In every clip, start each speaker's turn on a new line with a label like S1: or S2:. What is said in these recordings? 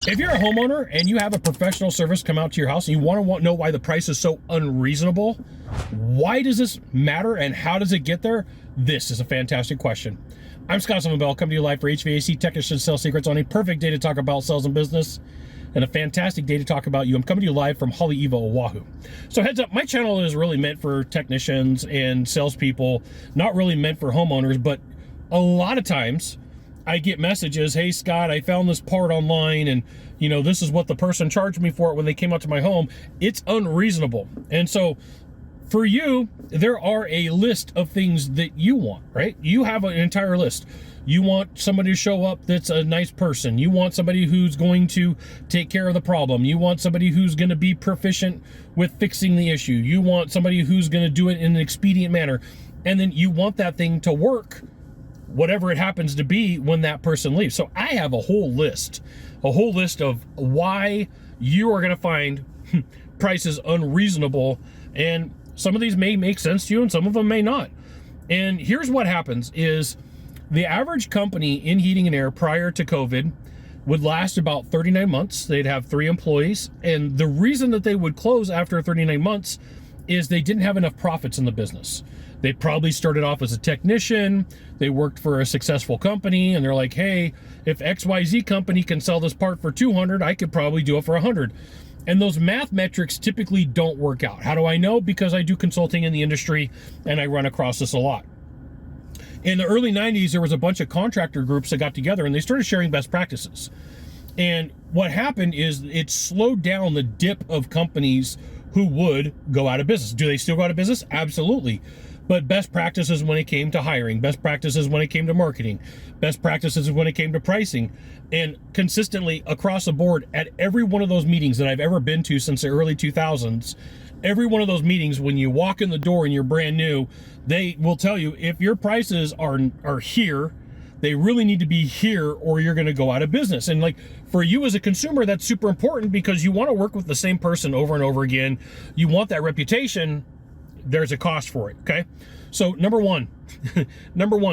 S1: If you're a homeowner and you have a professional service come out to your house and you want to know why the price is so unreasonable, why does this matter and how does it get there? This is a fantastic question. I'm Scott Bell, coming to you live for HVAC Technician Sales Secrets on a perfect day to talk about sales and business and a fantastic day to talk about you. I'm coming to you live from Haleiwa, Oahu. So heads up, my channel is really meant for technicians and salespeople, not really meant for homeowners, but a lot of times I get messages, hey Scott, I found this part online and this is what the person charged me for it when they came out to my home. It's unreasonable. And so for you, there are a list of things that you want, right? You have an entire list. You want somebody to show up that's a nice person. You want somebody who's going to take care of the problem. You want somebody who's going to be proficient with fixing the issue. You want somebody who's going to do it in an expedient manner. And then you want that thing to work, whatever it happens to be when that person leaves. So I have a whole list of why you are going to find prices unreasonable. And some of these may make sense to you and some of them may not. And here's what happens is the average company in heating and air prior to COVID would last about 39 months. They'd have 3 employees. And the reason that they would close after 39 months is they didn't have enough profits in the business. They probably started off as a technician. They worked for a successful company and they're like, hey, if XYZ company can sell this part for 200, I could probably do it for 100. And those math metrics typically don't work out. How do I know? Because I do consulting in the industry and I run across this a lot. In the early 90s, there was a bunch of contractor groups that got together and they started sharing best practices. And what happened is it slowed down the dip of companies who would go out of business. Do they still go out of business? Absolutely. But best practices when it came to hiring, best practices when it came to marketing, best practices when it came to pricing, and consistently across the board at every one of those meetings that I've ever been to since the early 2000s, every one of those meetings, when you walk in the door and you're brand new, they will tell you if your prices are here, they really need to be here or you're going to go out of business. And like for you as a consumer, that's super important because you want to work with the same person over and over again. You want that reputation. There's a cost for it. Okay. So number one,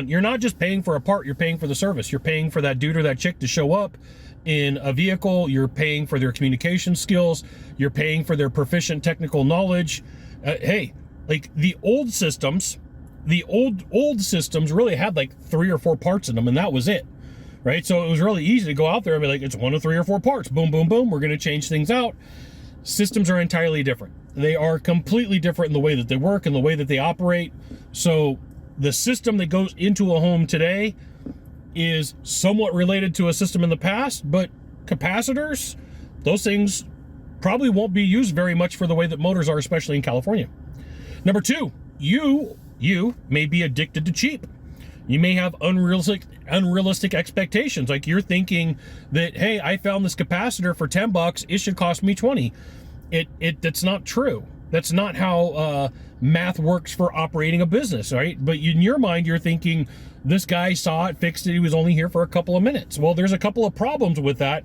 S1: you're not just paying for a part, you're paying for the service. You're paying for that dude or that chick to show up in a vehicle. You're paying for their communication skills. You're paying for their proficient technical knowledge. Hey, like the old systems really had like 3 or 4 parts in them and that was it. Right. So it was really easy to go out there and be like, it's 1 of 3 or 4 parts. Boom, boom, boom. We're going to change things out. Systems are entirely different. They are completely different in the way that they work and the way that they operate. So the system that goes into a home today is somewhat related to a system in the past, but capacitors, those things probably won't be used very much for the way that motors are, especially in California. Number 2, you may be addicted to cheap. You may have unrealistic expectations. Like you're thinking that, hey, I found this capacitor for $10, it should cost me 20. That's not true. That's not how math works for operating a business, right? But in your mind, you're thinking this guy saw it, fixed it, he was only here for a couple of minutes. Well, there's a couple of problems with that,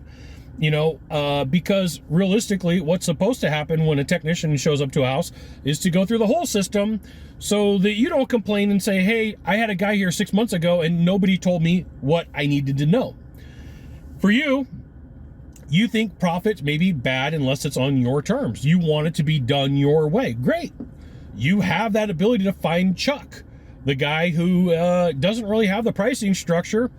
S1: because realistically, what's supposed to happen when a technician shows up to a house is to go through the whole system so that you don't complain and say, hey, I had a guy here 6 months ago and nobody told me what I needed to know. For you, you think profits may be bad unless it's on your terms. You want it to be done your way. Great. You have that ability to find Chuck, the guy who doesn't really have the pricing structure,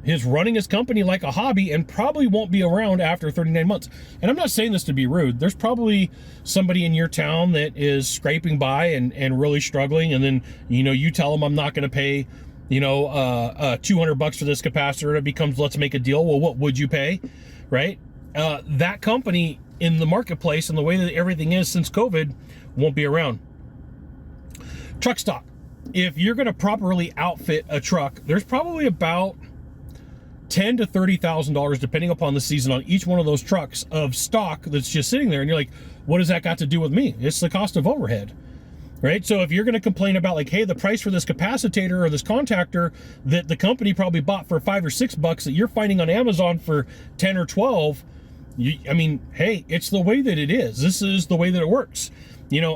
S1: is running his company like a hobby and probably won't be around after 39 months. And I'm not saying this to be rude. There's probably somebody in your town that is scraping by and really struggling. And then, you tell them I'm not going to pay, $200 for this capacitor. It becomes, let's make a deal. Well, what would you pay? Right? That company in the marketplace and the way that everything is since COVID won't be around. Truck stock. If you're going to properly outfit a truck, there's probably about $10,000 to $30,000, depending upon the season, on each one of those trucks of stock that's just sitting there. And you're like, what does that got to do with me? It's the cost of overhead, right? So if you're going to complain about like, hey, the price for this capacitor or this contactor that the company probably bought for $5 or $6 that you're finding on Amazon for 10 or 12, hey, it's the way that it is. This is the way that it works.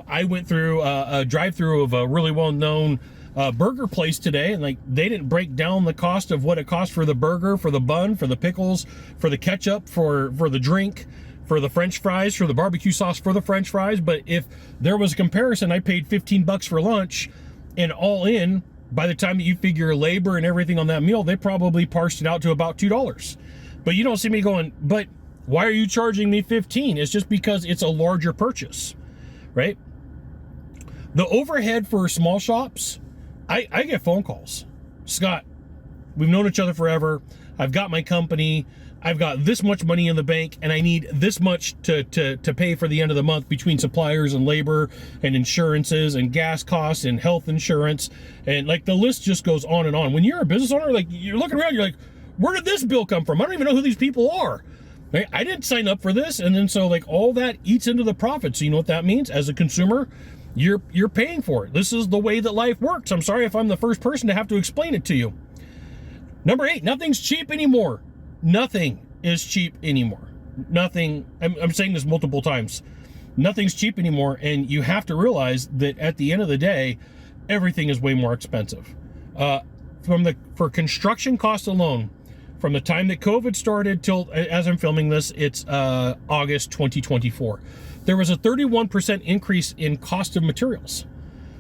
S1: I went through a drive-through of a really well-known burger place today, and like they didn't break down the cost of what it cost for the burger, for the bun, for the pickles, for the ketchup, for the drink, for the French fries, for the barbecue sauce, for the French fries. But if there was a comparison, I paid $15 for lunch, and all in, by the time that you figure labor and everything on that meal, they probably parsed it out to about $2. But you don't see me going, but why are you charging me $15? It's just because it's a larger purchase, right? The overhead for small shops, I get phone calls. Scott, we've known each other forever. I've got my company. I've got this much money in the bank, and I need this much to pay for the end of the month between suppliers and labor and insurances and gas costs and health insurance. And like the list just goes on and on. When you're a business owner, like you're looking around, you're like, where did this bill come from? I don't even know who these people are. Right? I didn't sign up for this. And then so like all that eats into the profit. So you know what that means? As a consumer, you're paying for it. This is the way that life works. I'm sorry if I'm the first person to have to explain it to you. Number 8, nothing's cheap anymore. Nothing is cheap anymore. Nothing, I'm saying this multiple times. Nothing's cheap anymore, and you have to realize that at the end of the day, everything is way more expensive. For construction costs alone, from the time that COVID started till, as I'm filming this, it's August 2024. There was a 31% increase in cost of materials.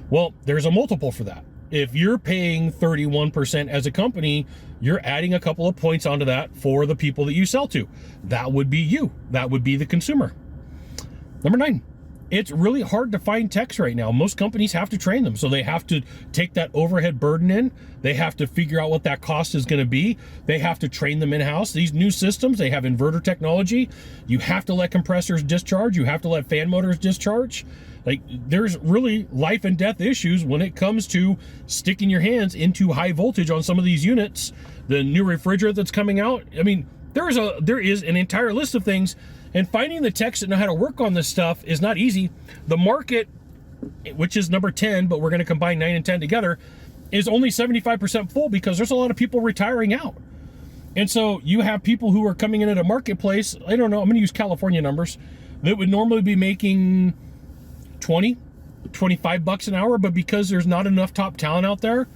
S1: Well, there's a multiple for that. If you're paying 31% as a company, you're adding a couple of points onto that for the people that you sell to. That would be you. That would be the consumer. Number 9, it's really hard to find techs right now. Most companies have to train them, so they have to take that overhead burden in. They have to figure out what that cost is going to be. They have to train them in-house. These new systems, they have inverter technology. You have to let compressors discharge. You have to let fan motors discharge. Like, there's really life and death issues when it comes to sticking your hands into high voltage on some of these units. The new refrigerant that's coming out. I mean, there is an entire list of things, and finding the techs that know how to work on this stuff is not easy. The market, which is number 10, but we're going to combine 9 and 10 together, is only 75% full because there's a lot of people retiring out. And so you have people who are coming in at a marketplace, I don't know, I'm going to use California numbers, that would normally be making 20, 25 bucks an hour, but because there's not enough top talent out there,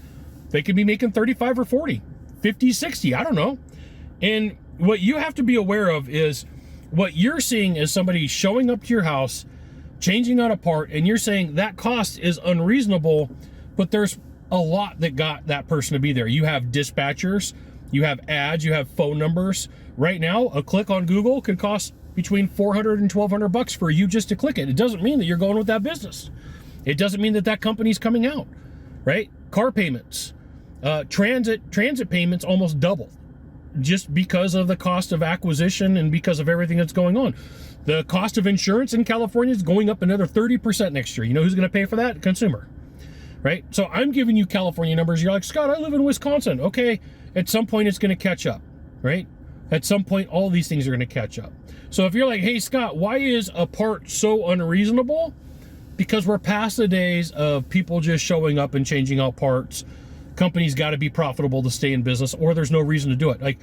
S1: they could be making 35 or 40, 50, 60, I don't know. And what you have to be aware of is what you're seeing is somebody showing up to your house, changing out a part, and you're saying that cost is unreasonable, but there's a lot that got that person to be there. You have dispatchers, you have ads, you have phone numbers. Right now, a click on Google could cost between $400 and $1,200 for you just to click it. It doesn't mean that you're going with that business. It doesn't mean that that company's coming out, right? Car payments, transit payments almost double just because of the cost of acquisition and because of everything that's going on. The cost of insurance in California is going up another 30% next year. You know who's going to pay for that? Consumer, right? So I'm giving you California numbers. You're like, Scott, I live in Wisconsin. Okay, at some point it's going to catch up, right? At some point, all these things are going to catch up. So if you're like, hey, Scott, why is a part so unreasonable? Because we're past the days of people just showing up and changing out parts. Companies got to be profitable to stay in business, or there's no reason to do it. Like,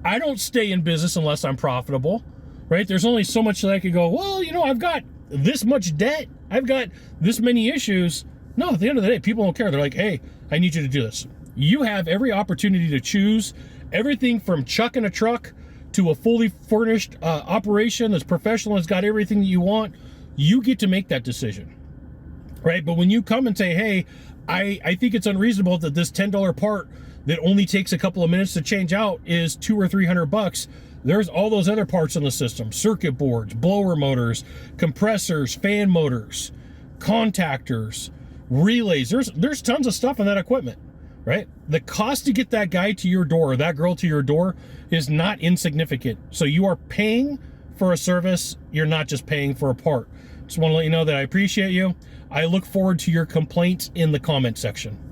S1: I don't stay in business unless I'm profitable, right? There's only so much that I could go, well, you know, I've got this much debt. I've got this many issues. No, at the end of the day, people don't care. They're like, hey, I need you to do this. You have every opportunity to choose everything from chucking a truck to a fully furnished operation that's professional, has got everything that you want. You get to make that decision, right? But when you come and say, hey, I think it's unreasonable that this $10 part that only takes a couple of minutes to change out is $200 or $300. There's all those other parts in the system: circuit boards, blower motors, compressors, fan motors, contactors, relays. There's tons of stuff in that equipment, right? The cost to get that guy to your door or that girl to your door is not insignificant. So you are paying for a service. You're not just paying for a part. Just want to let you know that I appreciate you. I look forward to your complaints in the comment section.